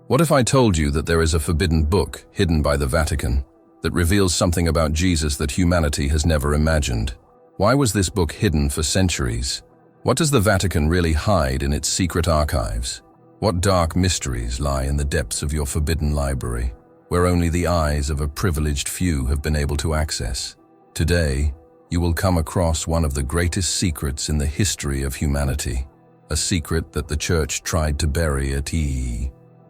What if I told you that there is a forbidden book hidden by the Vatican that reveals something about Jesus that humanity has never imagined? Why was this book hidden for centuries? What does the Vatican really hide in its secret archives? What dark mysteries lie in the depths of your forbidden library, where only the eyes of a privileged few have been able to access? Today, you will come across one of the greatest secrets in the history of humanity, a secret that the Church tried to bury at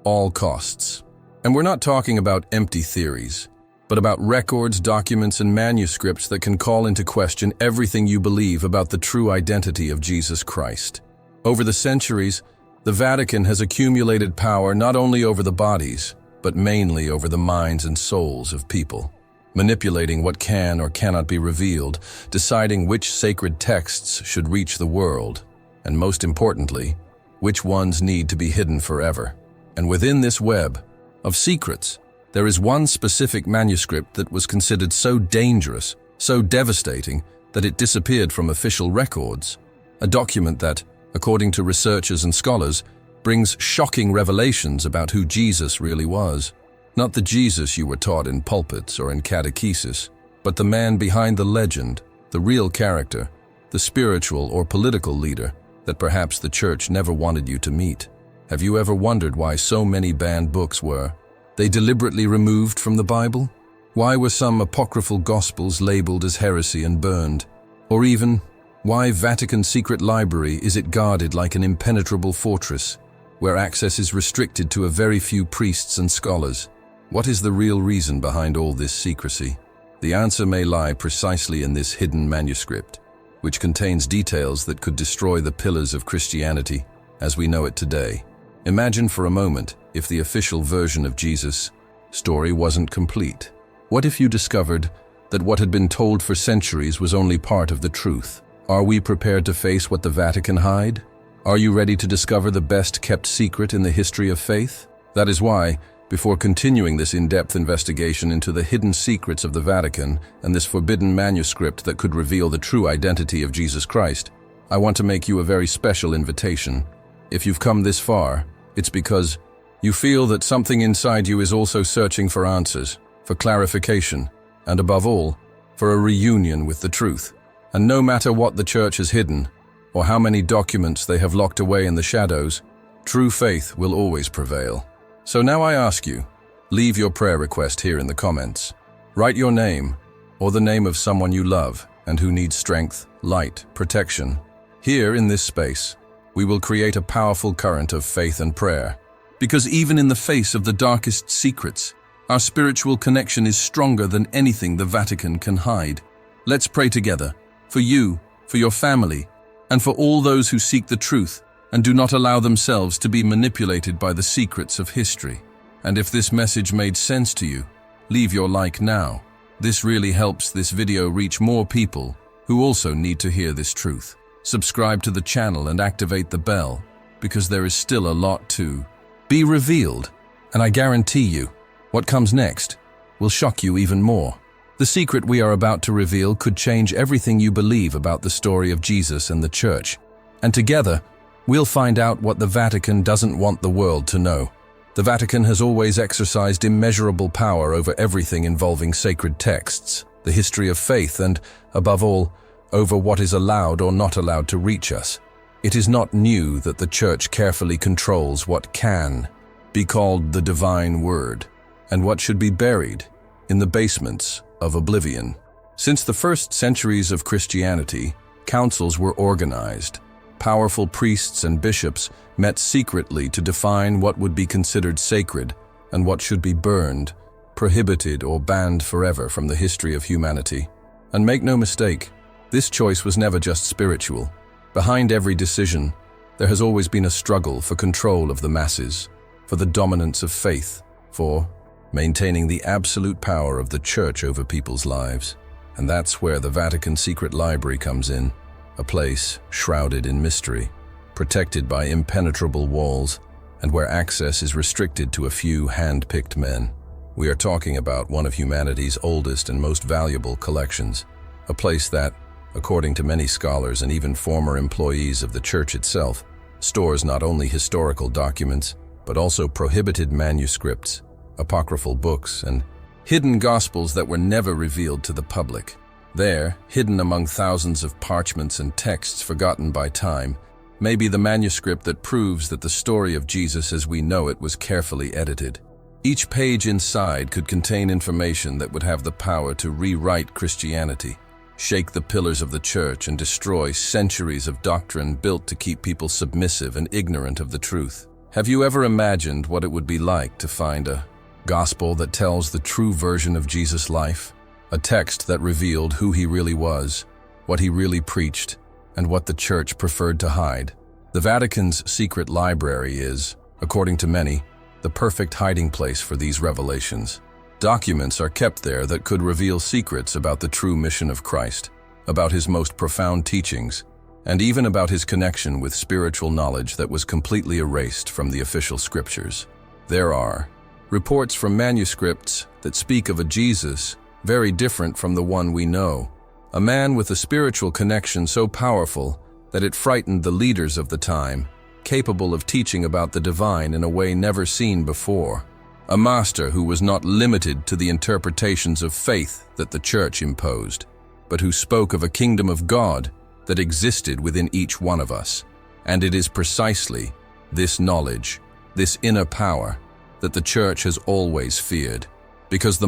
all costs. And we're not talking about empty theories, but about records, documents, and manuscripts that can call into question everything you believe about the true identity of Jesus Christ. Over the centuries, the Vatican has accumulated power not only over the bodies, but mainly over the minds and souls of people, manipulating what can or cannot be revealed, deciding which sacred texts should reach the world, and most importantly, which ones need to be hidden forever. And within this web of secrets, there is one specific manuscript that was considered so dangerous, so devastating, that it disappeared from official records. A document that, according to researchers and scholars, brings shocking revelations about who Jesus really was. Not the Jesus you were taught in pulpits or in catechesis, but the man behind the legend, the real character, the spiritual or political leader that perhaps the Church never wanted you to meet. Have you ever wondered why so many banned books were they deliberately removed from the Bible? Why were some apocryphal Gospels labeled as heresy and burned? Or even, why Vatican Secret Library is it guarded like an impenetrable fortress, where access is restricted to a very few priests and scholars? What is the real reason behind all this secrecy? The answer may lie precisely in this hidden manuscript, which contains details that could destroy the pillars of Christianity as we know it today. Imagine for a moment if the official version of Jesus' story wasn't complete. What if you discovered that what had been told for centuries was only part of the truth? Are we prepared to face what the Vatican hide? Are you ready to discover the best-kept secret in the history of faith? That is why, before continuing this in-depth investigation into the hidden secrets of the Vatican and this forbidden manuscript that could reveal the true identity of Jesus Christ, I want to make you a very special invitation. If you've come this far, it's because you feel that something inside you is also searching for answers, for clarification, and above all, for a reunion with the truth. And no matter what the Church has hidden, or how many documents they have locked away in the shadows, true faith will always prevail. So now I ask you, leave your prayer request here in the comments. Write your name, or the name of someone you love and who needs strength, light, protection. Here in this space, we will create a powerful current of faith and prayer. Because even in the face of the darkest secrets, our spiritual connection is stronger than anything the Vatican can hide. Let's pray together, for you, for your family, and for all those who seek the truth and do not allow themselves to be manipulated by the secrets of history. And if this message made sense to you, leave your like now. This really helps this video reach more people who also need to hear this truth. Subscribe to the channel and activate the bell, because there is still a lot to be revealed, and I guarantee you, what comes next will shock you even more. The secret we are about to reveal could change everything you believe about the story of Jesus and the Church, and together, we'll find out what the Vatican doesn't want the world to know. The Vatican has always exercised immeasurable power over everything involving sacred texts, the history of faith, and, above all, over what is allowed or not allowed to reach us. It is not new that the Church carefully controls what can be called the divine word, and what should be buried in the basements of oblivion. Since the first centuries of Christianity, councils were organized. Powerful priests and bishops met secretly to define what would be considered sacred and what should be burned, prohibited, or banned forever from the history of humanity. And make no mistake, this choice was never just spiritual. Behind every decision, there has always been a struggle for control of the masses, for the dominance of faith, for maintaining the absolute power of the Church over people's lives. And that's where the Vatican Secret Library comes in, a place shrouded in mystery, protected by impenetrable walls, and where access is restricted to a few hand-picked men. We are talking about one of humanity's oldest and most valuable collections, a place that, according to many scholars and even former employees of the Church itself, stores not only historical documents, but also prohibited manuscripts, apocryphal books, and hidden gospels that were never revealed to the public. There, hidden among thousands of parchments and texts forgotten by time, may be the manuscript that proves that the story of Jesus as we know it was carefully edited. Each page inside could contain information that would have the power to rewrite Christianity, shake the pillars of the church, and destroy centuries of doctrine built to keep people submissive and ignorant of the truth. Have you ever imagined what it would be like to find a gospel that tells the true version of Jesus' life? A text that revealed who he really was, what he really preached, and what the church preferred to hide. The Vatican's Secret Library is, according to many, the perfect hiding place for these revelations. Documents are kept there that could reveal secrets about the true mission of Christ, about his most profound teachings, and even about his connection with spiritual knowledge that was completely erased from the official scriptures. There are reports from manuscripts that speak of a Jesus very different from the one we know, a man with a spiritual connection so powerful that it frightened the leaders of the time, capable of teaching about the divine in a way never seen before. A master who was not limited to the interpretations of faith that the church imposed, but who spoke of a kingdom of God that existed within each one of us. And it is precisely this knowledge, this inner power, that the church has always feared. Because the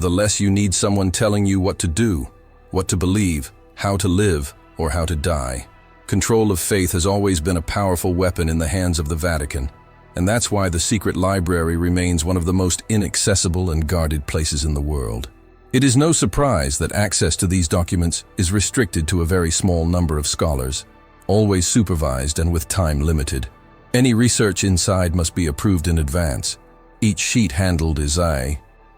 less you need someone telling you what to do, what to believe, how to live, or how to die. Control of faith has always been a powerful weapon in the hands of the Vatican, and that's why the Secret Library remains one of the most inaccessible and guarded places in the world. It is no surprise that access to these documents is restricted to a very small number of scholars, always supervised and with time limited. Any research inside must be approved in advance. Each sheet handled is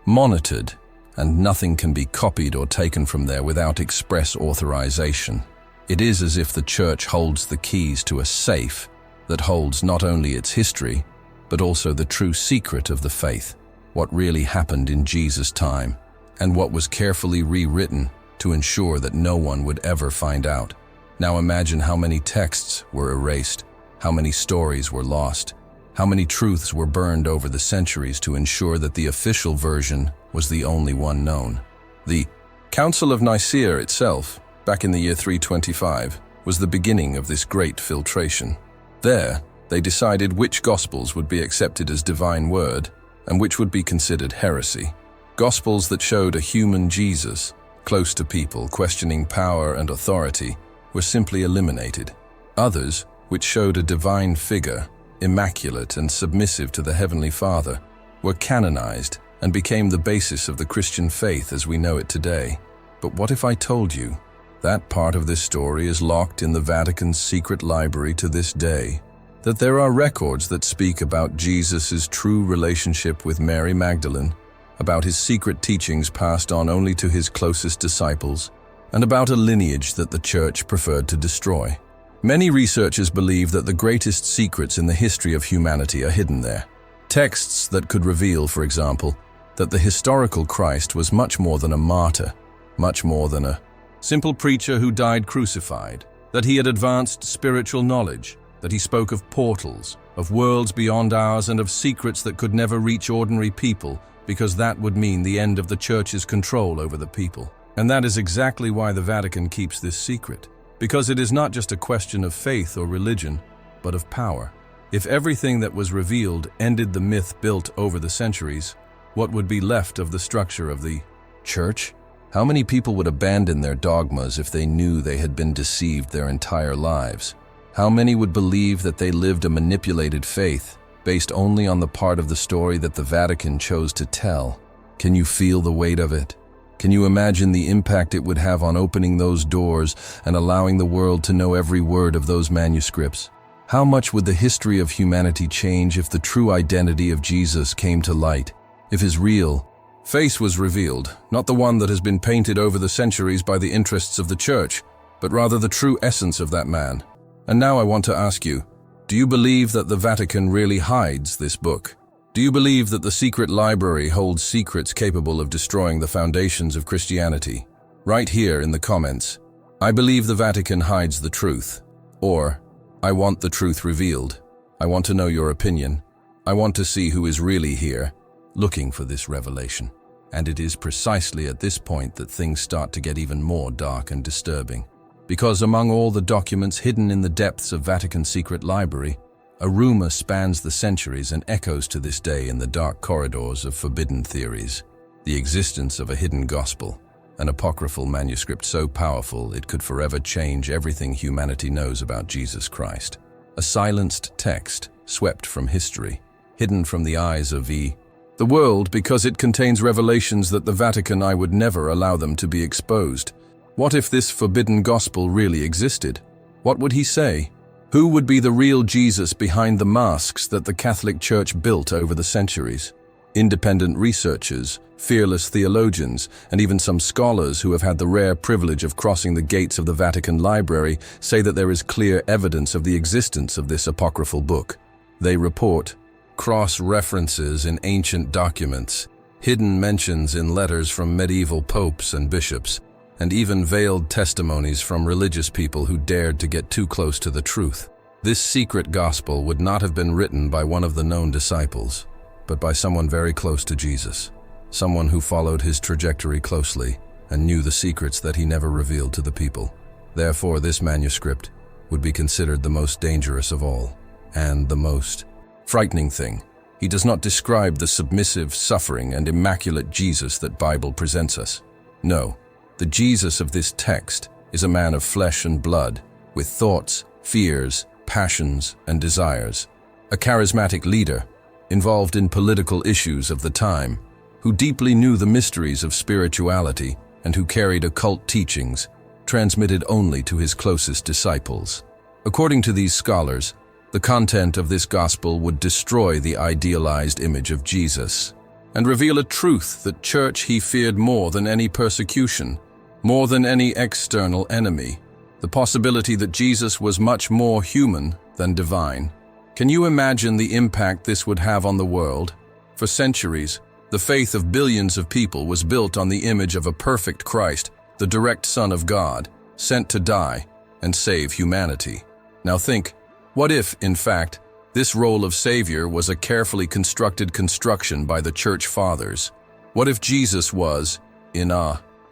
monitored, and nothing can be copied or taken from there without express authorization. It is as if the church holds the keys to a safe that holds not only its history, but also the true secret of the faith, what really happened in Jesus' time, and what was carefully rewritten to ensure that no one would ever find out. Now imagine how many texts were erased, how many stories were lost, how many truths were burned over the centuries to ensure that the official version was the only one known. The Council of Nicaea itself, back in the year 325, was the beginning of this great filtration. There, they decided which Gospels would be accepted as divine word and which would be considered heresy. Gospels that showed a human Jesus, close to people, questioning power and authority, were simply eliminated. Others, which showed a divine figure, immaculate and submissive to the Heavenly Father, were canonized and became the basis of the Christian faith as we know it today. But what if I told you that part of this story is locked in the Vatican's secret library to this day? That there are records that speak about Jesus' true relationship with Mary Magdalene, about his secret teachings passed on only to his closest disciples, and about a lineage that the church preferred to destroy. Many researchers believe that the greatest secrets in the history of humanity are hidden there. Texts that could reveal, for example, that the historical Christ was much more than a martyr, much more than a simple preacher who died crucified, that he had advanced spiritual knowledge, that he spoke of portals, of worlds beyond ours, and of secrets that could never reach ordinary people, because that would mean the end of the church's control over the people. And that is exactly why the Vatican keeps this secret, because it is not just a question of faith or religion, but of power. If everything that was revealed ended the myth built over the centuries, what would be left of the structure of the church? How many people would abandon their dogmas if they knew they had been deceived their entire lives? How many would believe that they lived a manipulated faith, based only on the part of the story that the Vatican chose to tell? Can you feel the weight of it? Can you imagine the impact it would have on opening those doors and allowing the world to know every word of those manuscripts? How much would the history of humanity change if the true identity of Jesus came to light? If his real face was revealed, not the one that has been painted over the centuries by the interests of the church, but rather the true essence of that man. And now I want to ask you, do you believe that the Vatican really hides this book? Do you believe that the secret library holds secrets capable of destroying the foundations of Christianity? Write here in the comments, I believe the Vatican hides the truth, or I want the truth revealed. I want to know your opinion. I want to see who is really here, looking for this revelation. And it is precisely at this point that things start to get even more dark and disturbing. Because among all the documents hidden in the depths of Vatican Secret Library, a rumor spans the centuries and echoes to this day in the dark corridors of forbidden theories. The existence of a hidden gospel, an apocryphal manuscript so powerful it could forever change everything humanity knows about Jesus Christ. A silenced text, swept from history, hidden from the eyes of the world because it contains revelations that the Vatican I would never allow them to be exposed. What if this forbidden gospel really existed? What would he say? Who would be the real Jesus behind the masks that the Catholic Church built over the centuries? Independent researchers, fearless theologians, and even some scholars who have had the rare privilege of crossing the gates of the Vatican Library say that there is clear evidence of the existence of this apocryphal book. They report cross-references in ancient documents, hidden mentions in letters from medieval popes and bishops, and even veiled testimonies from religious people who dared to get too close to the truth. This secret gospel would not have been written by one of the known disciples, but by someone very close to Jesus, someone who followed his trajectory closely and knew the secrets that he never revealed to the people. Therefore, this manuscript would be considered the most dangerous of all, and the most frightening thing. He does not describe the submissive, suffering, and immaculate Jesus that Bible presents us. No. The Jesus of this text is a man of flesh and blood, with thoughts, fears, passions, and desires. A charismatic leader, involved in political issues of the time, who deeply knew the mysteries of spirituality and who carried occult teachings, transmitted only to his closest disciples. According to these scholars, the content of this gospel would destroy the idealized image of Jesus and reveal a truth that church he feared more than any persecution, more than any external enemy, the possibility that Jesus was much more human than divine. Can you imagine the impact this would have on the world? For centuries, the faith of billions of people was built on the image of a perfect Christ, the direct Son of God, sent to die and save humanity. Now think, what if, in fact, this role of Savior was a carefully constructed construction by the Church Fathers? What if Jesus was, in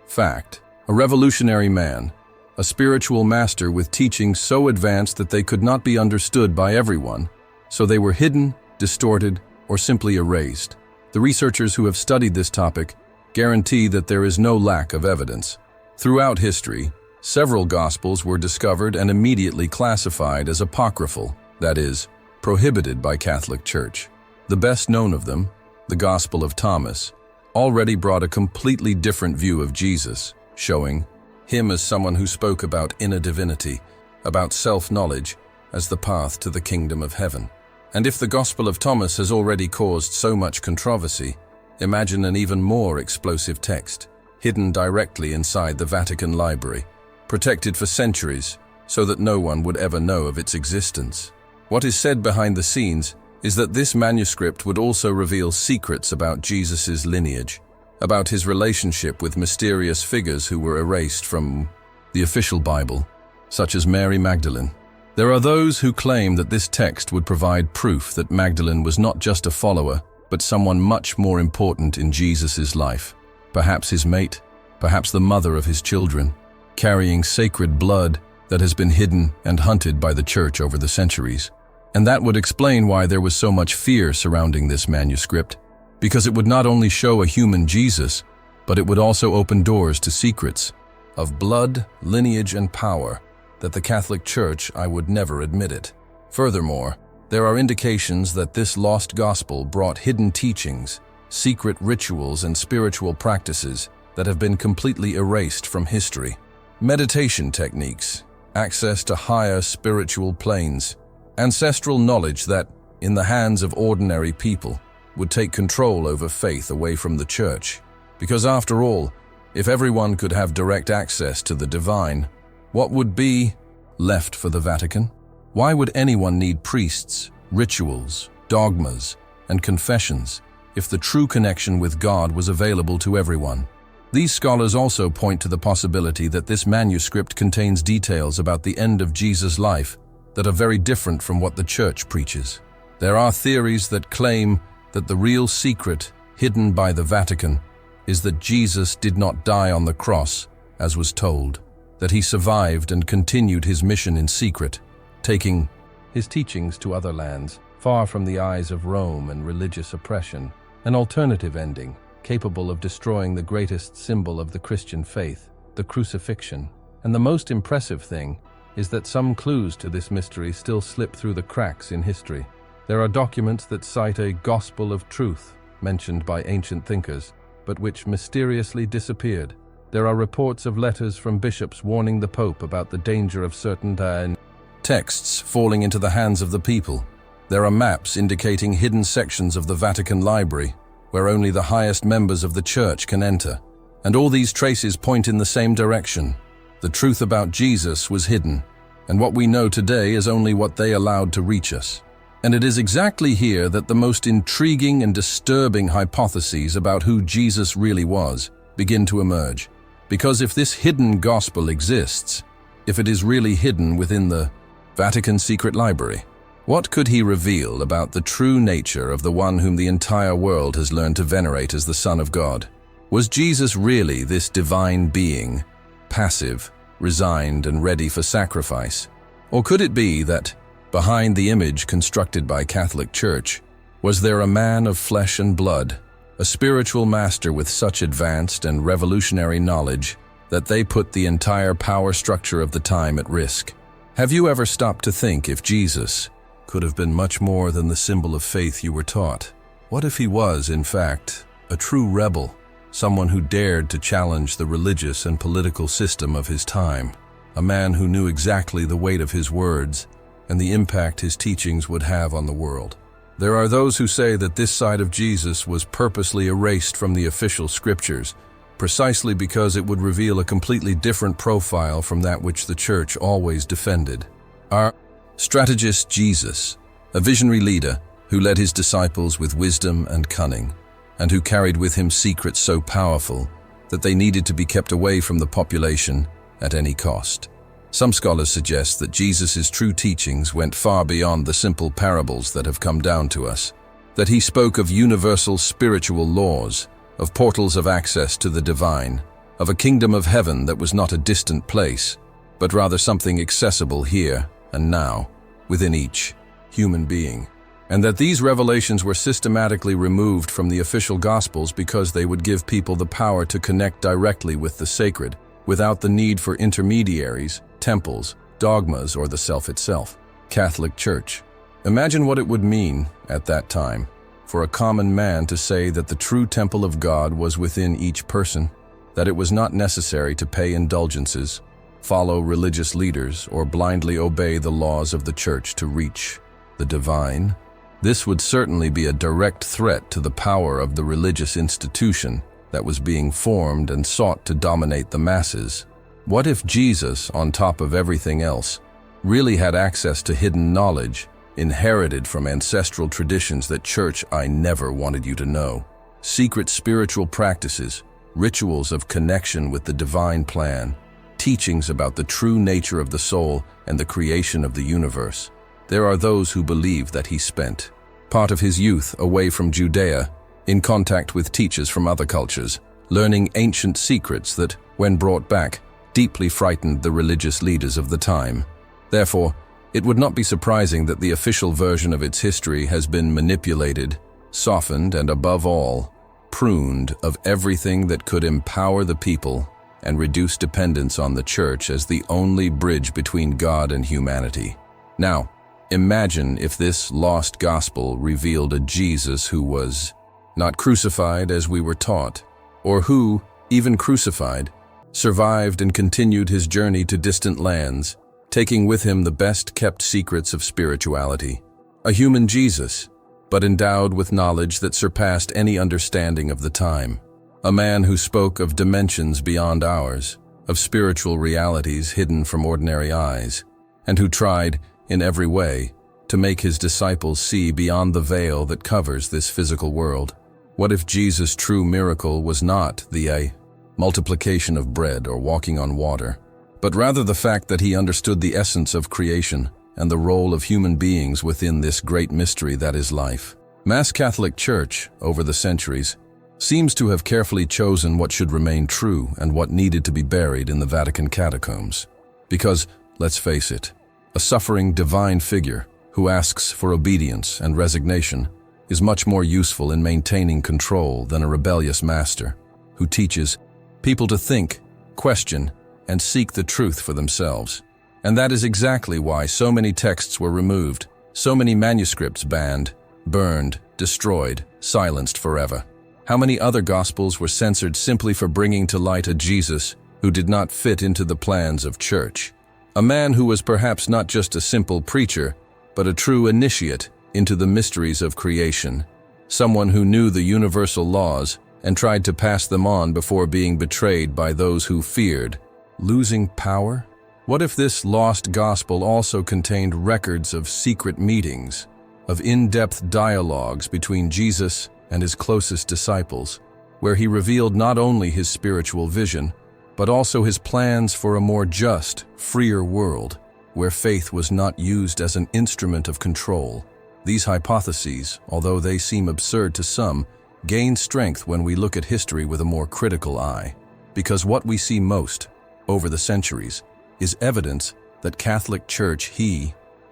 fact, a revolutionary man, a spiritual master with teachings so advanced that they could not be understood by everyone, so they were hidden, distorted, or simply erased? The researchers who have studied this topic guarantee that there is no lack of evidence. Throughout history, several Gospels were discovered and immediately classified as apocryphal, that is, prohibited by Catholic Church. The best known of them, the Gospel of Thomas, already brought a completely different view of Jesus, showing him as someone who spoke about inner divinity, about self-knowledge as the path to the kingdom of heaven. And if the Gospel of Thomas has already caused so much controversy, imagine an even more explosive text, hidden directly inside the Vatican Library, protected for centuries so that no one would ever know of its existence. What is said behind the scenes is that this manuscript would also reveal secrets about Jesus' lineage, about his relationship with mysterious figures who were erased from the official Bible, such as Mary Magdalene. There are those who claim that this text would provide proof that Magdalene was not just a follower, but someone much more important in Jesus' life, perhaps his mate, perhaps the mother of his children, carrying sacred blood that has been hidden and hunted by the Church over the centuries. And that would explain why there was so much fear surrounding this manuscript, because it would not only show a human Jesus, but it would also open doors to secrets of blood, lineage, and power that the Catholic Church I would never admit it. Furthermore, there are indications that this lost gospel brought hidden teachings, secret rituals, and spiritual practices that have been completely erased from history. Meditation techniques, access to higher spiritual planes, ancestral knowledge that, in the hands of ordinary people, would take control over faith away from the Church. Because after all, if everyone could have direct access to the divine, what would be left for the Vatican? Why would anyone need priests, rituals, dogmas, and confessions if the true connection with God was available to everyone? These scholars also point to the possibility that this manuscript contains details about the end of Jesus' life that are very different from what the Church preaches. There are theories that claim that the real secret hidden by the Vatican is that Jesus did not die on the cross, as was told, that he survived and continued his mission in secret, taking his teachings to other lands, far from the eyes of Rome and religious oppression, an alternative ending, capable of destroying the greatest symbol of the Christian faith, the crucifixion. And the most impressive thing is that some clues to this mystery still slip through the cracks in history. There are documents that cite a gospel of truth, mentioned by ancient thinkers, but which mysteriously disappeared. There are reports of letters from bishops warning the Pope about the danger of certain texts falling into the hands of the people. There are maps indicating hidden sections of the Vatican Library, where only the highest members of the Church can enter. And all these traces point in the same direction. The truth about Jesus was hidden, and what we know today is only what they allowed to reach us. And it is exactly here that the most intriguing and disturbing hypotheses about who Jesus really was begin to emerge. Because if this hidden gospel exists, if it is really hidden within the Vatican Secret Library, what could he reveal about the true nature of the one whom the entire world has learned to venerate as the Son of God? Was Jesus really this divine being, passive, resigned, and ready for sacrifice? Or could it be that, behind the image constructed by Catholic Church, was there a man of flesh and blood, a spiritual master with such advanced and revolutionary knowledge that they put the entire power structure of the time at risk? Have you ever stopped to think if Jesus could have been much more than the symbol of faith you were taught? What if he was, in fact, a true rebel, someone who dared to challenge the religious and political system of his time, a man who knew exactly the weight of his words and the impact his teachings would have on the world? There are those who say that this side of Jesus was purposely erased from the official scriptures, precisely because it would reveal a completely different profile from that which the Church always defended. Our strategist Jesus, a visionary leader who led his disciples with wisdom and cunning, and who carried with him secrets so powerful that they needed to be kept away from the population at any cost. Some scholars suggest that Jesus' true teachings went far beyond the simple parables that have come down to us, that he spoke of universal spiritual laws, of portals of access to the divine, of a kingdom of heaven that was not a distant place, but rather something accessible here and now, within each human being, and that these revelations were systematically removed from the official Gospels because they would give people the power to connect directly with the sacred, without the need for intermediaries, temples, dogmas, or the self itself. Catholic Church. Imagine what it would mean, at that time, for a common man to say that the true temple of God was within each person, that it was not necessary to pay indulgences, follow religious leaders, or blindly obey the laws of the Church to reach the divine. This would certainly be a direct threat to the power of the religious institution that was being formed and sought to dominate the masses. What if Jesus, on top of everything else, really had access to hidden knowledge, inherited from ancestral traditions that Church I never wanted you to know? Secret spiritual practices, rituals of connection with the divine plan, teachings about the true nature of the soul and the creation of the universe. There are those who believe that he spent part of his youth away from Judea, in contact with teachers from other cultures, learning ancient secrets that, when brought back, deeply frightened the religious leaders of the time. Therefore, it would not be surprising that the official version of its history has been manipulated, softened, and above all, pruned of everything that could empower the people and reduce dependence on the Church as the only bridge between God and humanity. Now, imagine if this lost gospel revealed a Jesus who was not crucified as we were taught, or who, even crucified, survived and continued his journey to distant lands, taking with him the best-kept secrets of spirituality. A human Jesus, but endowed with knowledge that surpassed any understanding of the time. A man who spoke of dimensions beyond ours, of spiritual realities hidden from ordinary eyes, and who tried, in every way, to make his disciples see beyond the veil that covers this physical world. What if Jesus' true miracle was not the multiplication of bread or walking on water, but rather the fact that he understood the essence of creation, and the role of human beings within this great mystery that is life. Mass Catholic Church, over the centuries, seems to have carefully chosen what should remain true and what needed to be buried in the Vatican catacombs. Because, let's face it, a suffering divine figure who asks for obedience and resignation is much more useful in maintaining control than a rebellious master who teaches people to think, question, and seek the truth for themselves. And that is exactly why so many texts were removed, so many manuscripts banned, burned, destroyed, silenced forever. How many other gospels were censored simply for bringing to light a Jesus who did not fit into the plans of church? A man who was perhaps not just a simple preacher, but a true initiate into the mysteries of creation. Someone who knew the universal laws and tried to pass them on before being betrayed by those who feared losing power? What if this lost gospel also contained records of secret meetings, of in-depth dialogues between Jesus and his closest disciples, where he revealed not only his spiritual vision, but also his plans for a more just, freer world, where faith was not used as an instrument of control? These hypotheses, although they seem absurd to some, gain strength when we look at history with a more critical eye. Because what we see most, over the centuries, is evidence that Catholic Church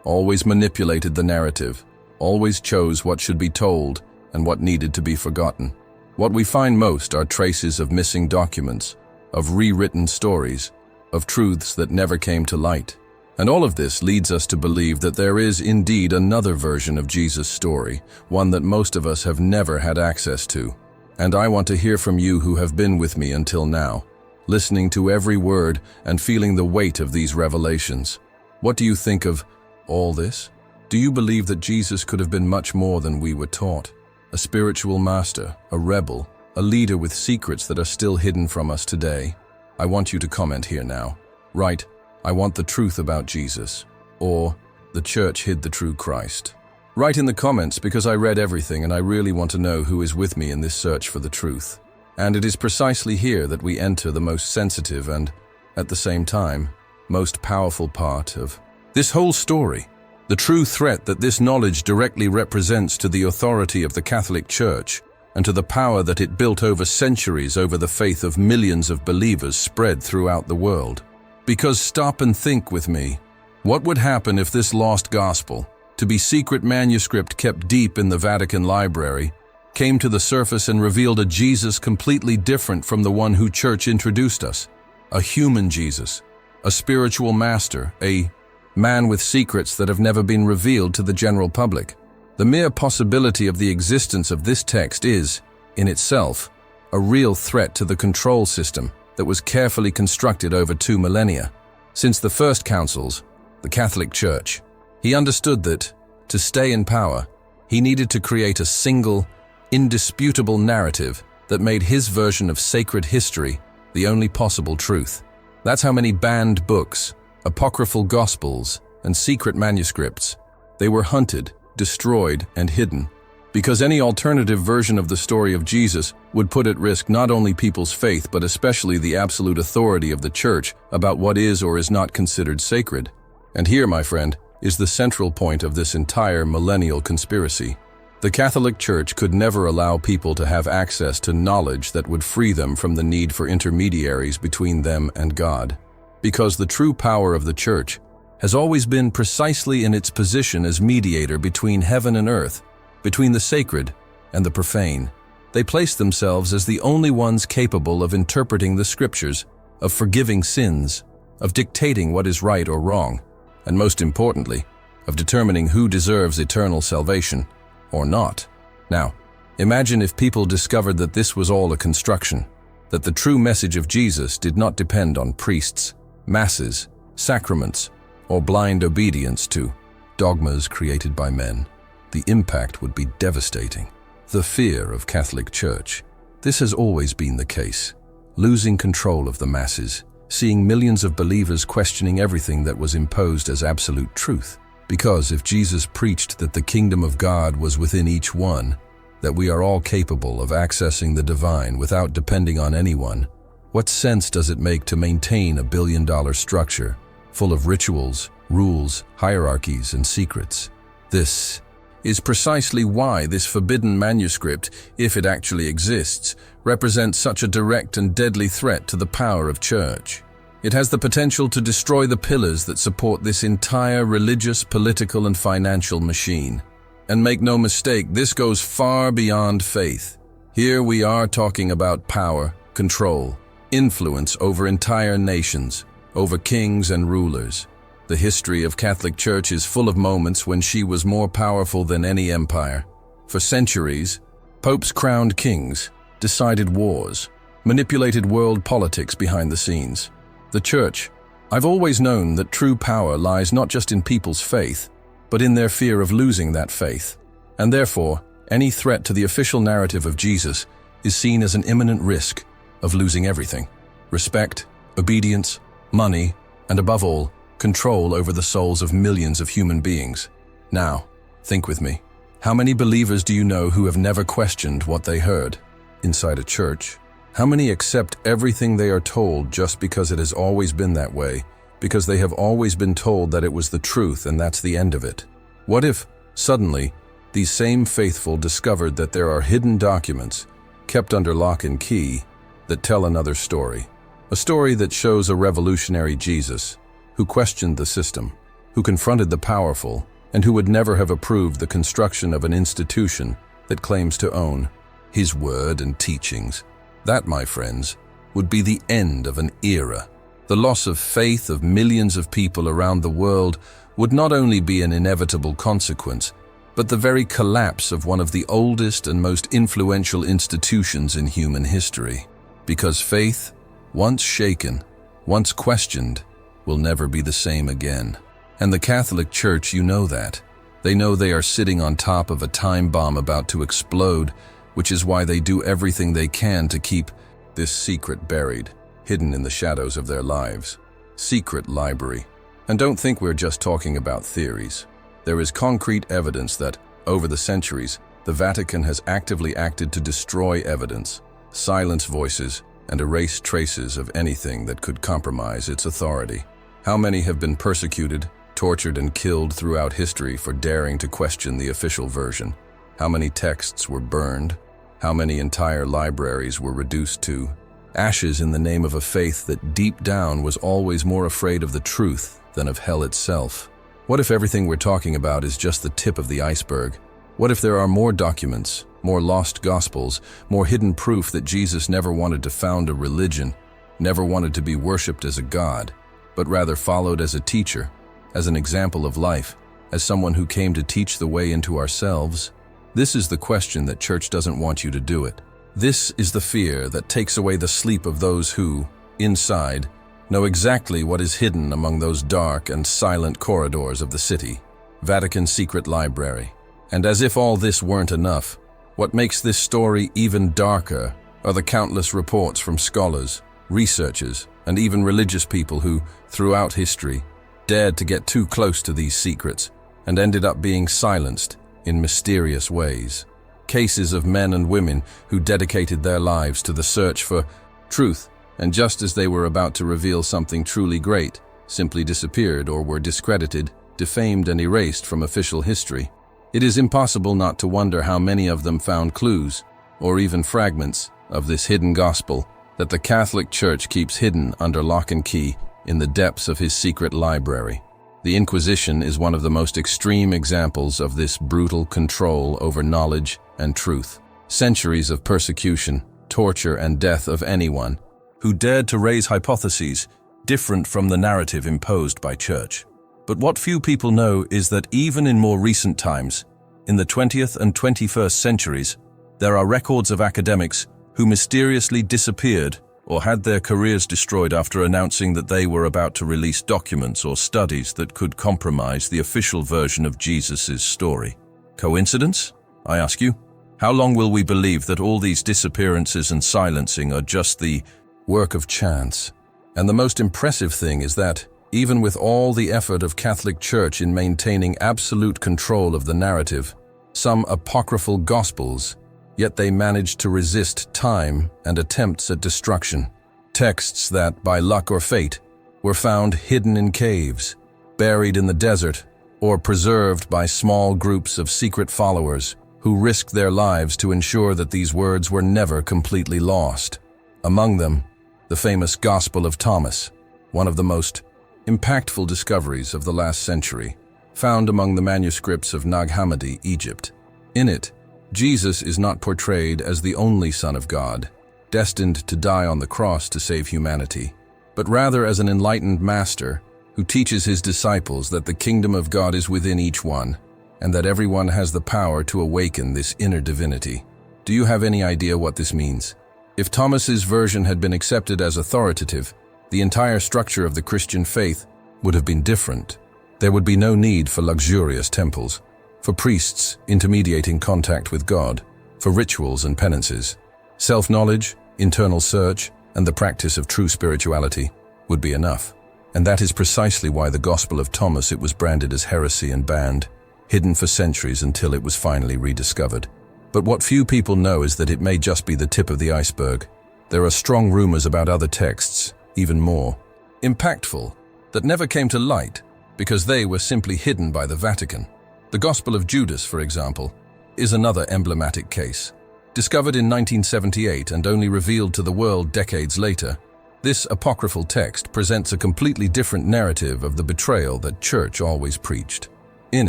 always manipulated the narrative, always chose what should be told and what needed to be forgotten. What we find most are traces of missing documents, of rewritten stories, of truths that never came to light. And all of this leads us to believe that there is indeed another version of Jesus' story, one that most of us have never had access to. And I want to hear from you who have been with me until now, listening to every word and feeling the weight of these revelations. What do you think of all this? Do you believe that Jesus could have been much more than we were taught? A spiritual master, a rebel, a leader with secrets that are still hidden from us today? I want you to comment here now. Write, "I want the truth about Jesus," or "The church hid the true Christ." Write in the comments, because I read everything and I really want to know who is with me in this search for the truth. And it is precisely here that we enter the most sensitive and, at the same time, most powerful part of this whole story. The true threat that this knowledge directly represents to the authority of the Catholic Church and to the power that it built over centuries over the faith of millions of believers spread throughout the world. Because stop and think with me. What would happen if this lost gospel, to be secret manuscript kept deep in the Vatican Library, came to the surface and revealed a Jesus completely different from the one who Church introduced us? A human Jesus, a spiritual master, a man with secrets that have never been revealed to the general public. The mere possibility of the existence of this text is, in itself, a real threat to the control system that was carefully constructed over 2 millennia. Since the first councils, the Catholic Church, he understood that, to stay in power, he needed to create a single, indisputable narrative that made his version of sacred history the only possible truth. That's how many banned books, apocryphal gospels, and secret manuscripts, they were hunted, destroyed, and hidden, because any alternative version of the story of Jesus would put at risk not only people's faith but especially the absolute authority of the Church about what is or is not considered sacred. And here, my friend, is the central point of this entire millennial conspiracy. The Catholic Church could never allow people to have access to knowledge that would free them from the need for intermediaries between them and God. Because the true power of the Church has always been precisely in its position as mediator between heaven and earth, between the sacred and the profane. They place themselves as the only ones capable of interpreting the Scriptures, of forgiving sins, of dictating what is right or wrong, and most importantly, of determining who deserves eternal salvation or not. Now, imagine if people discovered that this was all a construction, that the true message of Jesus did not depend on priests, masses, sacraments, or blind obedience to dogmas created by men. The impact would be devastating. The fear of Catholic Church. This has always been the case. Losing control of the masses, seeing millions of believers questioning everything that was imposed as absolute truth. Because if Jesus preached that the kingdom of God was within each one, that we are all capable of accessing the divine without depending on anyone, what sense does it make to maintain a billion-dollar structure full of rituals, rules, hierarchies, and secrets. This is precisely why this forbidden manuscript, if it actually exists, represents such a direct and deadly threat to the power of church. It has the potential to destroy the pillars that support this entire religious, political, and financial machine. And make no mistake, this goes far beyond faith. Here we are talking about power, control, influence over entire nations, over kings and rulers. The history of Catholic Church is full of moments when she was more powerful than any empire. For centuries, popes crowned kings, decided wars, manipulated world politics behind the scenes. The Church, I've always known that true power lies not just in people's faith, but in their fear of losing that faith. And therefore, any threat to the official narrative of Jesus is seen as an imminent risk of losing everything: respect, obedience, money, and above all, control over the souls of millions of human beings. Now, think with me. How many believers do you know who have never questioned what they heard inside a church? How many accept everything they are told just because it has always been that way, because they have always been told that it was the truth and that's the end of it? What if, suddenly, these same faithful discovered that there are hidden documents, kept under lock and key, that tell another story? A story that shows a revolutionary Jesus, who questioned the system, who confronted the powerful, and who would never have approved the construction of an institution that claims to own his word and teachings. That, my friends, would be the end of an era. The loss of faith of millions of people around the world would not only be an inevitable consequence, but the very collapse of one of the oldest and most influential institutions in human history. Because faith, once shaken, once questioned, will never be the same again. And the Catholic Church, you know that. They know they are sitting on top of a time bomb about to explode, which is why they do everything they can to keep this secret buried, hidden in the shadows of their lives. Secret Library. And don't think we're just talking about theories. There is concrete evidence that, over the centuries, the Vatican has actively acted to destroy evidence, silence voices, and erase traces of anything that could compromise its authority. How many have been persecuted, tortured, and killed throughout history for daring to question the official version? How many texts were burned? How many entire libraries were reduced to ashes in the name of a faith that deep down was always more afraid of the truth than of hell itself? What if everything we're talking about is just the tip of the iceberg? What if there are more documents, more lost gospels, more hidden proof that Jesus never wanted to found a religion, never wanted to be worshipped as a god, but rather followed as a teacher, as an example of life, as someone who came to teach the way into ourselves? This is the question that church doesn't want you to do it. This is the fear that takes away the sleep of those who, inside, know exactly what is hidden among those dark and silent corridors of the city. Vatican Secret Library. And as if all this weren't enough, what makes this story even darker are the countless reports from scholars, researchers, and even religious people who, throughout history, dared to get too close to these secrets and ended up being silenced in mysterious ways. Cases of men and women who dedicated their lives to the search for truth, and just as they were about to reveal something truly great, simply disappeared or were discredited, defamed, and erased from official history. It is impossible not to wonder how many of them found clues, or even fragments, of this hidden gospel that the Catholic Church keeps hidden under lock and key in the depths of his secret library. The Inquisition is one of the most extreme examples of this brutal control over knowledge and truth. Centuries of persecution, torture, and death of anyone who dared to raise hypotheses different from the narrative imposed by church. But what few people know is that even in more recent times, in the 20th and 21st centuries, there are records of academics who mysteriously disappeared or had their careers destroyed after announcing that they were about to release documents or studies that could compromise the official version of Jesus' story. Coincidence? I ask you. How long will we believe that all these disappearances and silencing are just the work of chance? And the most impressive thing is that, even with all the effort of Catholic Church in maintaining absolute control of the narrative, some apocryphal gospels, yet they managed to resist time and attempts at destruction. Texts that, by luck or fate, were found hidden in caves, buried in the desert, or preserved by small groups of secret followers who risked their lives to ensure that these words were never completely lost. Among them, the famous Gospel of Thomas, one of the most impactful discoveries of the last century, found among the manuscripts of Nag Hammadi, Egypt. In it, Jesus is not portrayed as the only Son of God, destined to die on the cross to save humanity, but rather as an enlightened master who teaches his disciples that the kingdom of God is within each one, and that everyone has the power to awaken this inner divinity. Do you have any idea what this means? If Thomas's version had been accepted as authoritative, the entire structure of the Christian faith would have been different. There would be no need for luxurious temples, for priests intermediating contact with God, for rituals and penances. Self-knowledge, internal search, and the practice of true spirituality would be enough. And that is precisely why the Gospel of Thomas, it was branded as heresy and banned, hidden for centuries until it was finally rediscovered. But what few people know is that it may just be the tip of the iceberg. There are strong rumors about other texts, even more impactful, that never came to light because they were simply hidden by the Vatican. The Gospel of Judas, for example, is another emblematic case. Discovered in 1978 and only revealed to the world decades later, this apocryphal text presents a completely different narrative of the betrayal that Church always preached. In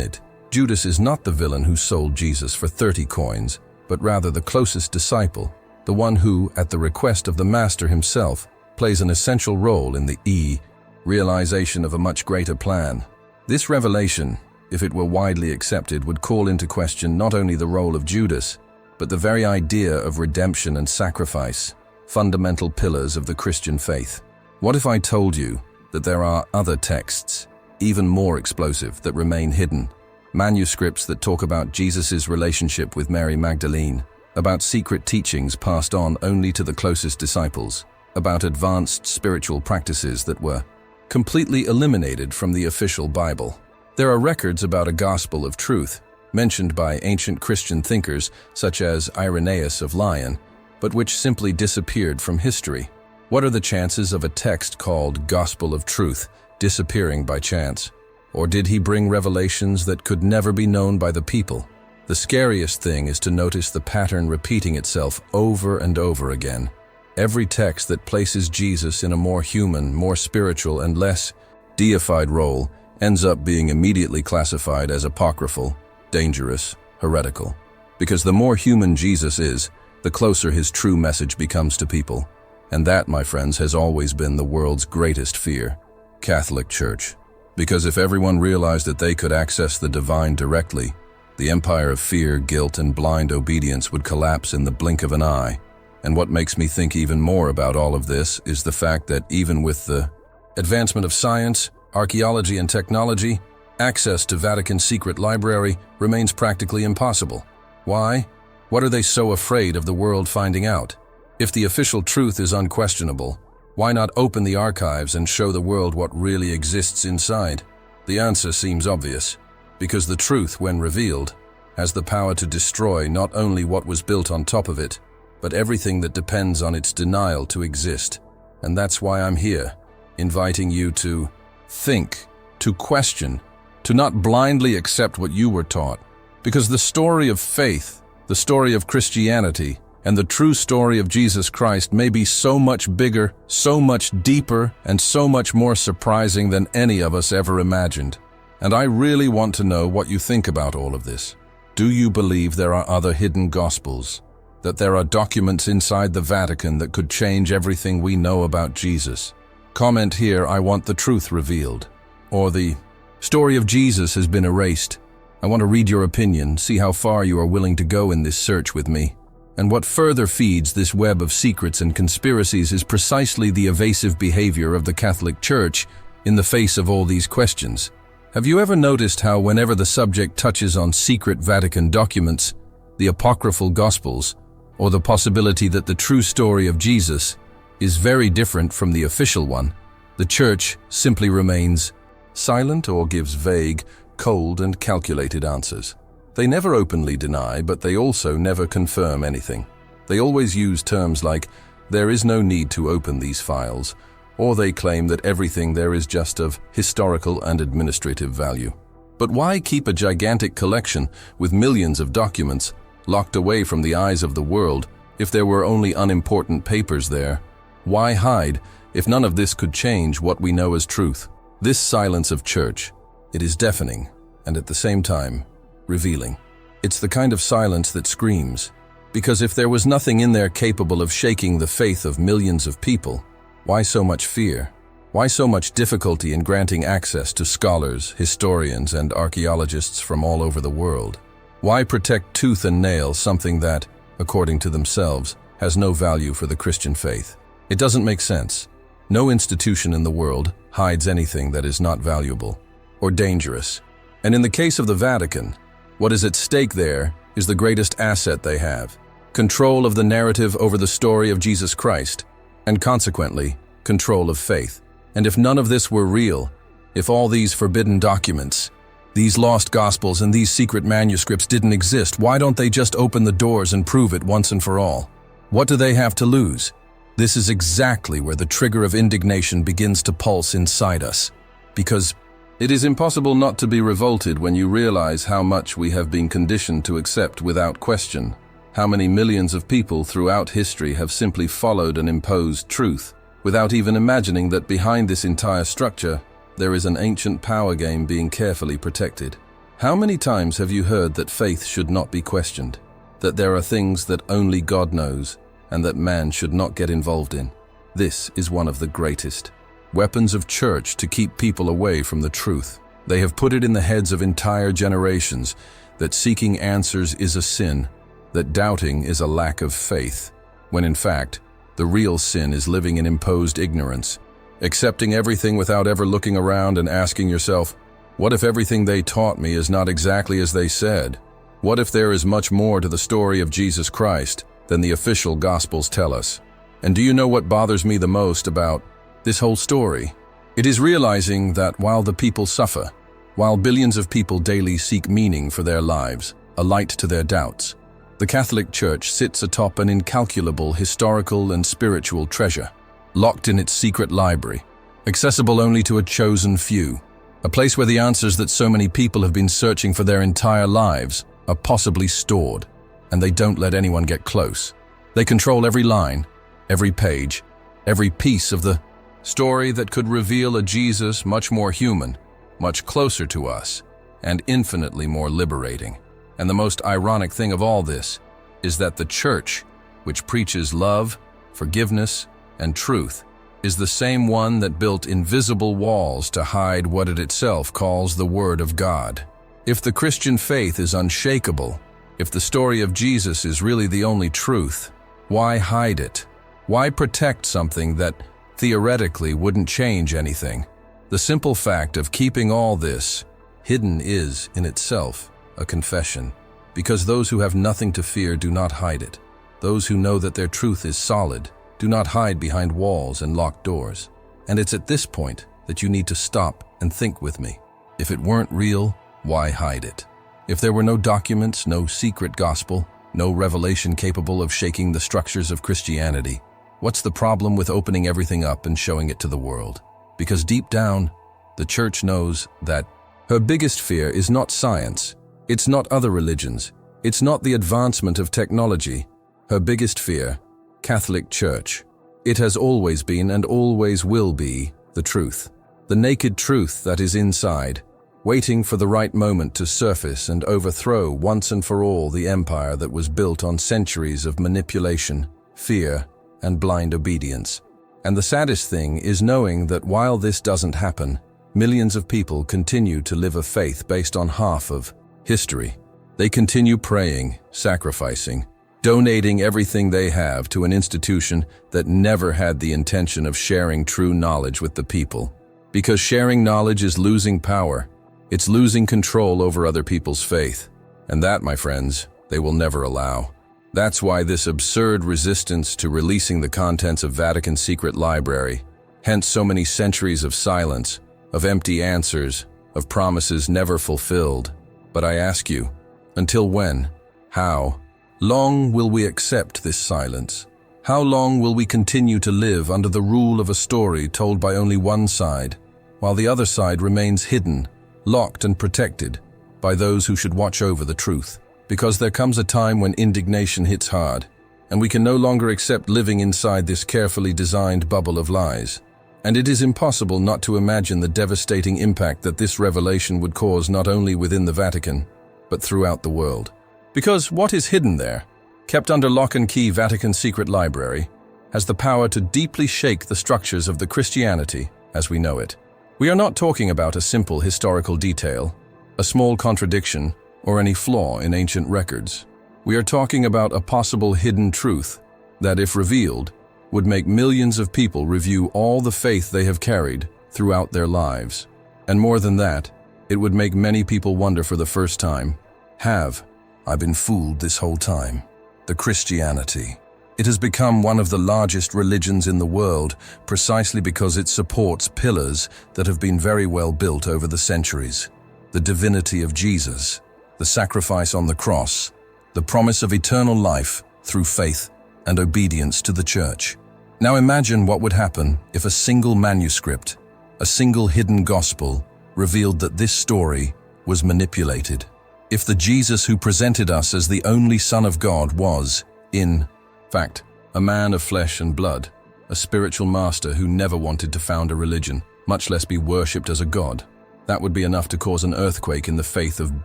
it, Judas is not the villain who sold Jesus for 30 coins, but rather the closest disciple, the one who, at the request of the Master himself, plays an essential role in the realization of a much greater plan. This revelation, if it were widely accepted, would call into question not only the role of Judas, but the very idea of redemption and sacrifice, fundamental pillars of the Christian faith. What if I told you that there are other texts, even more explosive, that remain hidden? Manuscripts that talk about Jesus' relationship with Mary Magdalene, about secret teachings passed on only to the closest disciples, about advanced spiritual practices that were completely eliminated from the official Bible. There are records about a gospel of truth, mentioned by ancient Christian thinkers such as Irenaeus of Lyon, but which simply disappeared from history. What are the chances of a text called Gospel of Truth disappearing by chance? Or did he bring revelations that could never be known by the people? The scariest thing is to notice the pattern repeating itself over and over again. Every text that places Jesus in a more human, more spiritual, and less deified role ends up being immediately classified as apocryphal, dangerous, heretical. Because the more human Jesus is, the closer his true message becomes to people. And that, my friends, has always been the world's greatest fear: Catholic Church. Because if everyone realized that they could access the divine directly, the empire of fear, guilt, and blind obedience would collapse in the blink of an eye. And what makes me think even more about all of this is the fact that even with the advancement of science, archaeology, and technology, access to Vatican Secret Library remains practically impossible. Why? What are they so afraid of the world finding out? If the official truth is unquestionable, why not open the archives and show the world what really exists inside? The answer seems obvious, because the truth, when revealed, has the power to destroy not only what was built on top of it, but everything that depends on its denial to exist. And that's why I'm here, inviting you to think, to question, to not blindly accept what you were taught. Because the story of faith, the story of Christianity, and the true story of Jesus Christ may be so much bigger, so much deeper, and so much more surprising than any of us ever imagined. And I really want to know what you think about all of this. Do you believe there are other hidden gospels? That there are documents inside the Vatican that could change everything we know about Jesus? Comment here, I want the truth revealed. Or the story of Jesus has been erased. I want to read your opinion, see how far you are willing to go in this search with me. And what further feeds this web of secrets and conspiracies is precisely the evasive behavior of the Catholic Church in the face of all these questions. Have you ever noticed how whenever the subject touches on secret Vatican documents, the apocryphal Gospels, or the possibility that the true story of Jesus is very different from the official one, the Church simply remains silent or gives vague, cold, and calculated answers? They never openly deny, but they also never confirm anything. They always use terms like, "there is no need to open these files," or they claim that everything there is just of historical and administrative value. But why keep a gigantic collection with millions of documents locked away from the eyes of the world if there were only unimportant papers there? Why hide if none of this could change what we know as truth? This silence of church, it is deafening and at the same time revealing. It's the kind of silence that screams, because if there was nothing in there capable of shaking the faith of millions of people, why so much fear? Why so much difficulty in granting access to scholars, historians, and archaeologists from all over the world? Why protect tooth and nail something that, according to themselves, has no value for the Christian faith? It doesn't make sense. No institution in the world hides anything that is not valuable or dangerous. And in the case of the Vatican, what is at stake there is the greatest asset they have: control of the narrative over the story of Jesus Christ, and consequently, control of faith. And if none of this were real, if all these forbidden documents, these lost gospels and these secret manuscripts didn't exist, why don't they just open the doors and prove it once and for all? What do they have to lose? This is exactly where the trigger of indignation begins to pulse inside us, because it is impossible not to be revolted when you realize how much we have been conditioned to accept without question. How many millions of people throughout history have simply followed an imposed truth, without even imagining that behind this entire structure, there is an ancient power game being carefully protected. How many times have you heard that faith should not be questioned, that there are things that only God knows, and that man should not get involved in? This is one of the greatest weapons of church to keep people away from the truth. They have put it in the heads of entire generations that seeking answers is a sin, that doubting is a lack of faith, when in fact, the real sin is living in imposed ignorance, accepting everything without ever looking around and asking yourself, what if everything they taught me is not exactly as they said? What if there is much more to the story of Jesus Christ than the official Gospels tell us? And do you know what bothers me the most about this whole story? It is realizing that while the people suffer, while billions of people daily seek meaning for their lives, a light to their doubts, the Catholic Church sits atop an incalculable historical and spiritual treasure, locked in its secret library, accessible only to a chosen few, a place where the answers that so many people have been searching for their entire lives are possibly stored, and they don't let anyone get close. They control every line, every page, every piece of the story that could reveal a Jesus much more human, much closer to us, and infinitely more liberating. And the most ironic thing of all this is that the Church, which preaches love, forgiveness, and truth, is the same one that built invisible walls to hide what it itself calls the Word of God. If the Christian faith is unshakable, if the story of Jesus is really the only truth, why hide it? Why protect something that theoretically wouldn't change anything? The simple fact of keeping all this hidden is, in itself, a confession, because those who have nothing to fear do not hide it. Those who know that their truth is solid do not hide behind walls and locked doors. And it's at this point that you need to stop and think with me. If it weren't real, why hide it? If there were no documents, no secret gospel, no revelation capable of shaking the structures of Christianity, what's the problem with opening everything up and showing it to the world? Because deep down, the Church knows that her biggest fear is not science. It's not other religions. It's not the advancement of technology. Her biggest fear, Catholic Church. It has always been and always will be the truth. The naked truth that is inside, waiting for the right moment to surface and overthrow once and for all the empire that was built on centuries of manipulation, fear, and blind obedience. And the saddest thing is knowing that while this doesn't happen, millions of people continue to live a faith based on half of history. They continue praying, sacrificing, donating everything they have to an institution that never had the intention of sharing true knowledge with the people. Because sharing knowledge is losing power. It's losing control over other people's faith. And that, my friends, they will never allow. That's why this absurd resistance to releasing the contents of Vatican Secret Library, hence so many centuries of silence, of empty answers, of promises never fulfilled. But I ask you, until when? How long will we accept this silence? How long will we continue to live under the rule of a story told by only one side, while the other side remains hidden, locked and protected by those who should watch over the truth? Because there comes a time when indignation hits hard, and we can no longer accept living inside this carefully designed bubble of lies. And it is impossible not to imagine the devastating impact that this revelation would cause not only within the Vatican, but throughout the world. Because what is hidden there, kept under lock and key Vatican Secret Library, has the power to deeply shake the structures of the Christianity as we know it. We are not talking about a simple historical detail, a small contradiction, or any flaw in ancient records. We are talking about a possible hidden truth that, if revealed, would make millions of people review all the faith they have carried throughout their lives. And more than that, it would make many people wonder for the first time, have I been fooled this whole time? The Christianity. It has become one of the largest religions in the world precisely because it supports pillars that have been very well built over the centuries. The divinity of Jesus, the sacrifice on the cross, the promise of eternal life through faith and obedience to the Church. Now imagine what would happen if a single manuscript, a single hidden gospel, revealed that this story was manipulated. If the Jesus who presented us as the only Son of God was, in fact, a man of flesh and blood, a spiritual master who never wanted to found a religion, much less be worshipped as a god, that would be enough to cause an earthquake in the faith of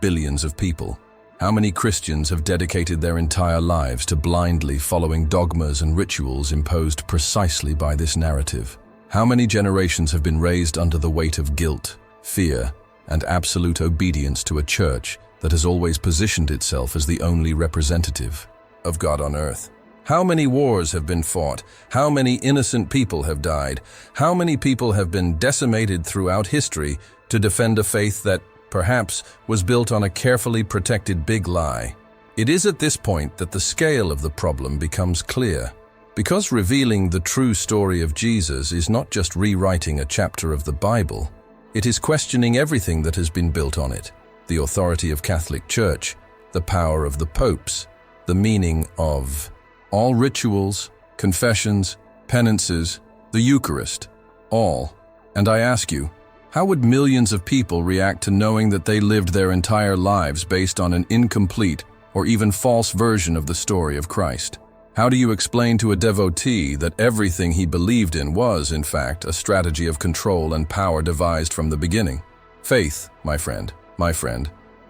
billions of people. How many Christians have dedicated their entire lives to blindly following dogmas and rituals imposed precisely by this narrative? How many generations have been raised under the weight of guilt, fear, and absolute obedience to a church that has always positioned itself as the only representative of God on earth? How many wars have been fought? How many innocent people have died? How many people have been decimated throughout history to defend a faith that, perhaps, was built on a carefully protected big lie? It is at this point that the scale of the problem becomes clear. Because revealing the true story of Jesus is not just rewriting a chapter of the Bible, it is questioning everything that has been built on it: the authority of Catholic Church, the power of the popes, the meaning of all rituals, confessions, penances, the Eucharist, all. And I ask you, how would millions of people react to knowing that they lived their entire lives based on an incomplete or even false version of the story of Christ? How do you explain to a devotee that everything he believed in was, in fact, a strategy of control and power devised from the beginning? Faith, my friend,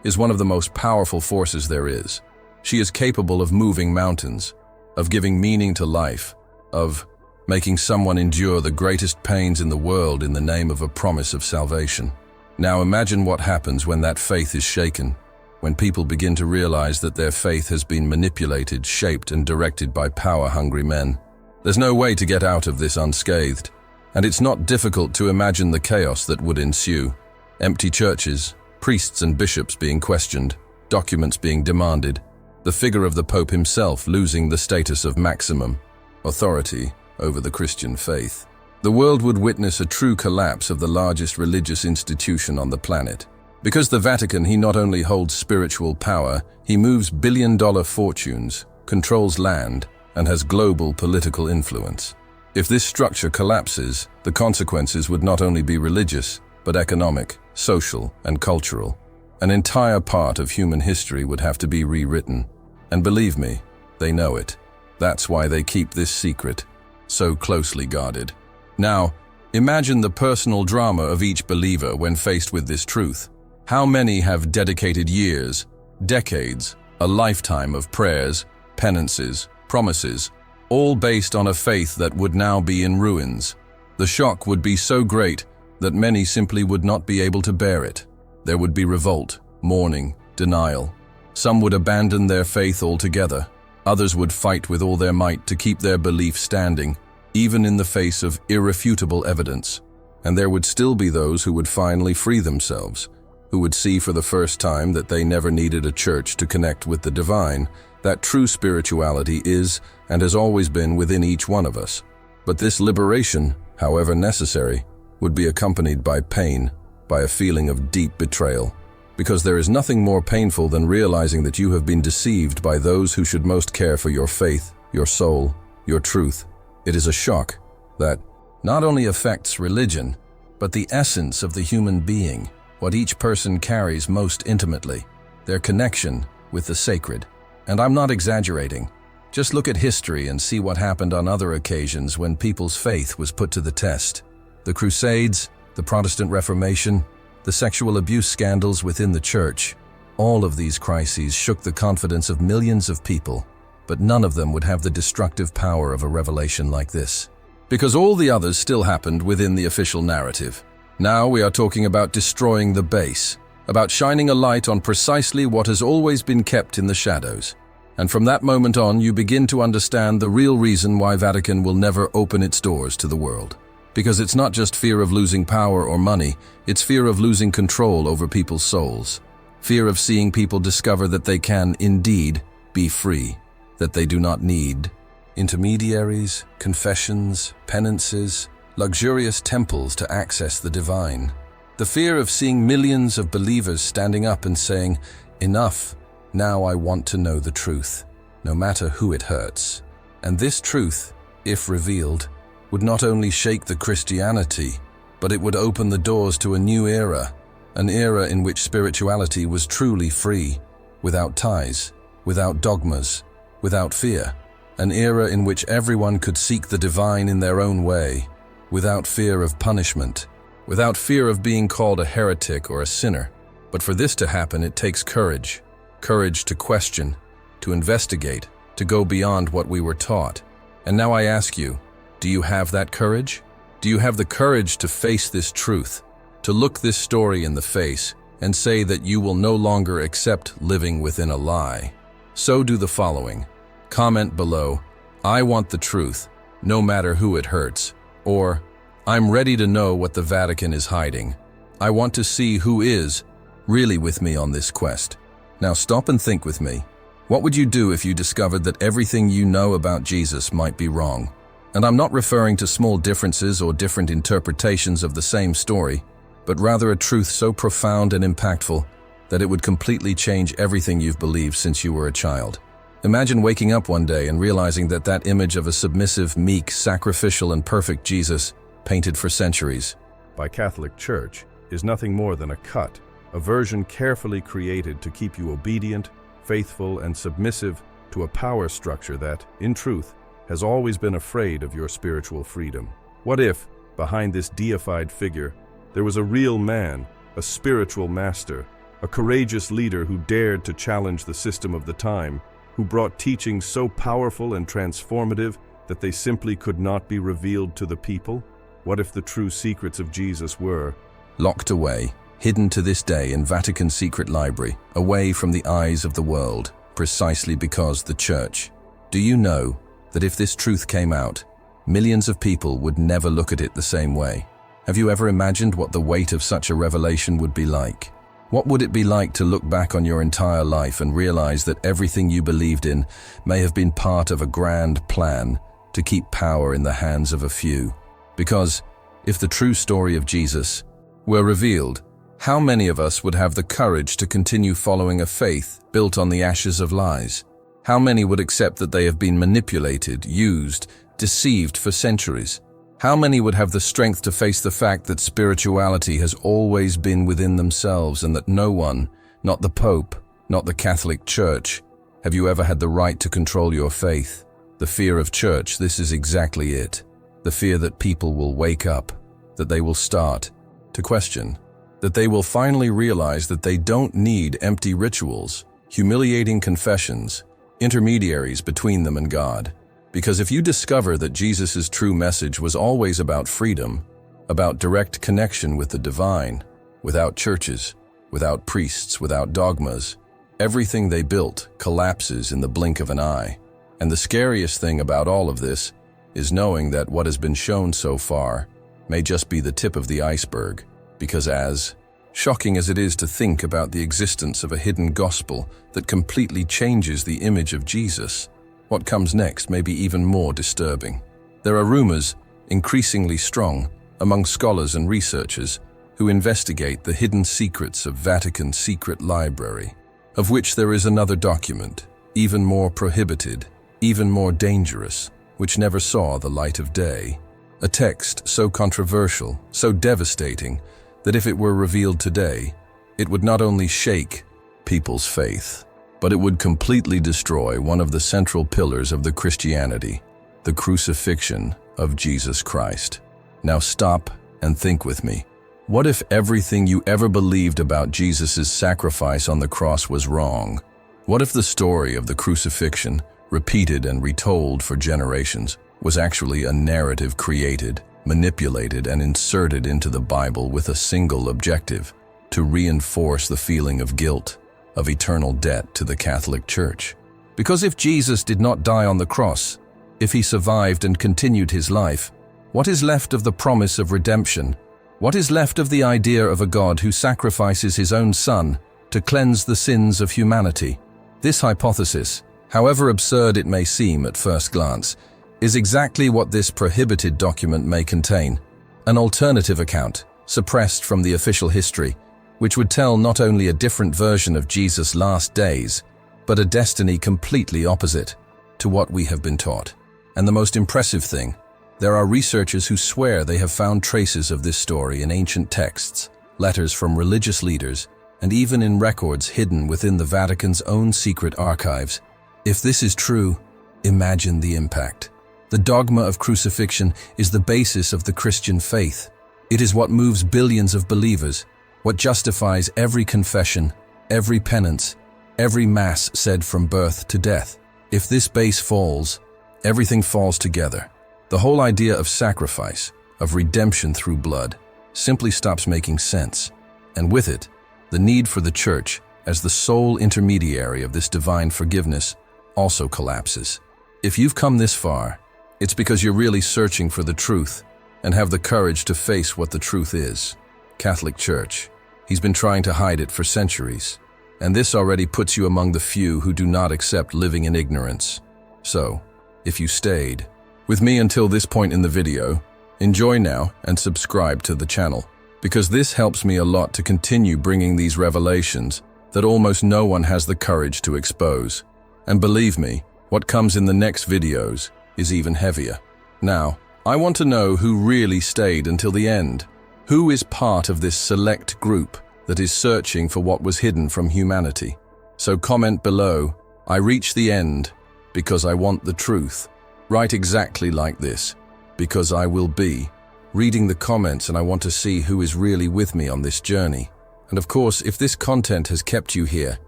is one of the most powerful forces there is. She is capable of moving mountains, of giving meaning to life, of making someone endure the greatest pains in the world in the name of a promise of salvation. Now imagine what happens when that faith is shaken, when people begin to realize that their faith has been manipulated, shaped, and directed by power-hungry men. There's no way to get out of this unscathed, and it's not difficult to imagine the chaos that would ensue. Empty churches, priests and bishops being questioned, documents being demanded, the figure of the Pope himself losing the status of maximum authority over the Christian faith. The world would witness a true collapse of the largest religious institution on the planet. Because the Vatican, he not only holds spiritual power, he moves billion-dollar fortunes, controls land, and has global political influence. If this structure collapses, the consequences would not only be religious, but economic, social, and cultural. An entire part of human history would have to be rewritten. And believe me, they know it. That's why they keep this secret so closely guarded. Now, imagine the personal drama of each believer when faced with this truth. How many have dedicated years, decades, a lifetime of prayers, penances, promises, all based on a faith that would now be in ruins? The shock would be so great that many simply would not be able to bear it. There would be revolt, mourning, denial. Some would abandon their faith altogether. Others would fight with all their might to keep their belief standing, even in the face of irrefutable evidence. And there would still be those who would finally free themselves, who would see for the first time that they never needed a church to connect with the divine, that true spirituality is and has always been within each one of us. But this liberation, however necessary, would be accompanied by pain, by a feeling of deep betrayal. Because there is nothing more painful than realizing that you have been deceived by those who should most care for your faith, your soul, your truth. It is a shock that not only affects religion, but the essence of the human being, what each person carries most intimately, their connection with the sacred. And I'm not exaggerating. Just look at history and see what happened on other occasions when people's faith was put to the test. The Crusades, the Protestant Reformation, the sexual abuse scandals within the church. All of these crises shook the confidence of millions of people, but none of them would have the destructive power of a revelation like this. Because all the others still happened within the official narrative. Now we are talking about destroying the base, about shining a light on precisely what has always been kept in the shadows. And from that moment on, you begin to understand the real reason why Vatican will never open its doors to the world. Because it's not just fear of losing power or money, it's fear of losing control over people's souls. Fear of seeing people discover that they can, indeed, be free, that they do not need intermediaries, confessions, penances, luxurious temples to access the divine. The fear of seeing millions of believers standing up and saying, "Enough, now I want to know the truth, no matter who it hurts." And this truth, if revealed, would not only shake the Christianity, but it would open the doors to a new era, an era in which spirituality was truly free, without ties, without dogmas, without fear. An era in which everyone could seek the divine in their own way, without fear of punishment, without fear of being called a heretic or a sinner. But for this to happen, it takes courage. Courage to question, to investigate, to go beyond what we were taught. And now I ask you, do you have that courage? Do you have the courage to face this truth, to look this story in the face and say that you will no longer accept living within a lie? So do the following. Comment below, "I want the truth, no matter who it hurts," or "I'm ready to know what the Vatican is hiding. I want to see who is really with me on this quest." Now stop and think with me. What would you do if you discovered that everything you know about Jesus might be wrong? And I'm not referring to small differences or different interpretations of the same story, but rather a truth so profound and impactful that it would completely change everything you've believed since you were a child. Imagine waking up one day and realizing that that image of a submissive, meek, sacrificial, and perfect Jesus, painted for centuries by Catholic Church, is nothing more than a cut, a version carefully created to keep you obedient, faithful, and submissive to a power structure that, in truth, has always been afraid of your spiritual freedom. What if, behind this deified figure, there was a real man, a spiritual master, a courageous leader who dared to challenge the system of the time, who brought teachings so powerful and transformative that they simply could not be revealed to the people? What if the true secrets of Jesus were locked away, hidden to this day in Vatican Secret Library, away from the eyes of the world, precisely because the Church? Do you know that if this truth came out, millions of people would never look at it the same way? Have you ever imagined what the weight of such a revelation would be like? What would it be like to look back on your entire life and realize that everything you believed in may have been part of a grand plan to keep power in the hands of a few? Because if the true story of Jesus were revealed, how many of us would have the courage to continue following a faith built on the ashes of lies? How many would accept that they have been manipulated, used, deceived for centuries? How many would have the strength to face the fact that spirituality has always been within themselves and that no one, not the Pope, not the Catholic Church, have you ever had the right to control your faith? The fear of church, this is exactly it. The fear that people will wake up, that they will start to question, that they will finally realize that they don't need empty rituals, humiliating confessions, intermediaries between them and God. Because if you discover that Jesus' true message was always about freedom, about direct connection with the divine, without churches, without priests, without dogmas, everything they built collapses in the blink of an eye. And the scariest thing about all of this is knowing that what has been shown so far may just be the tip of the iceberg, because as shocking as it is to think about the existence of a hidden gospel that completely changes the image of Jesus, what comes next may be even more disturbing. There are rumors, increasingly strong, among scholars and researchers who investigate the hidden secrets of Vatican Secret Library, of which there is another document, even more prohibited, even more dangerous, which never saw the light of day. A text so controversial, so devastating, that if it were revealed today, it would not only shake people's faith, but it would completely destroy one of the central pillars of the Christianity, the crucifixion of Jesus Christ. Now stop and think with me. What if everything you ever believed about Jesus' sacrifice on the cross was wrong? What if the story of the crucifixion, repeated and retold for generations, was actually a narrative created, manipulated, and inserted into the Bible with a single objective: to reinforce the feeling of guilt, of eternal debt to the Catholic Church? Because if Jesus did not die on the cross, if he survived and continued his life, what is left of the promise of redemption? What is left of the idea of a God who sacrifices his own Son to cleanse the sins of humanity? This hypothesis, however absurd it may seem at first glance, is exactly what this prohibited document may contain: an alternative account, suppressed from the official history, which would tell not only a different version of Jesus' last days, but a destiny completely opposite to what we have been taught. And the most impressive thing, there are researchers who swear they have found traces of this story in ancient texts, letters from religious leaders, and even in records hidden within the Vatican's own secret archives. If this is true, imagine the impact. The dogma of crucifixion is the basis of the Christian faith. It is what moves billions of believers, what justifies every confession, every penance, every mass said from birth to death. If this base falls, everything falls together. The whole idea of sacrifice, of redemption through blood, simply stops making sense. And with it, the need for the Church, as the sole intermediary of this divine forgiveness, also collapses. If you've come this far, it's because you're really searching for the truth and have the courage to face what the truth is. Catholic Church. He's been trying to hide it for centuries, and this already puts you among the few who do not accept living in ignorance. So, if you stayed with me until this point in the video, enjoy now and subscribe to the channel, because this helps me a lot to continue bringing these revelations that almost no one has the courage to expose. And believe me, what comes in the next videos is even heavier. Now, I want to know who really stayed until the end. Who is part of this select group that is searching for what was hidden from humanity? So comment below, "I reach the end because I want the truth." Write exactly like this, because I will be reading the comments and I want to see who is really with me on this journey. And of course, if this content has kept you here,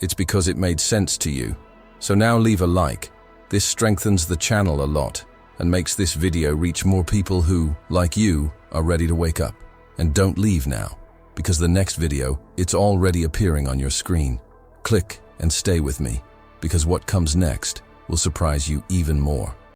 it's because it made sense to you. So now leave a like. This strengthens the channel a lot and makes this video reach more people who, like you, are ready to wake up. And don't leave now, because the next video, it's already appearing on your screen. Click and stay with me, because what comes next will surprise you even more.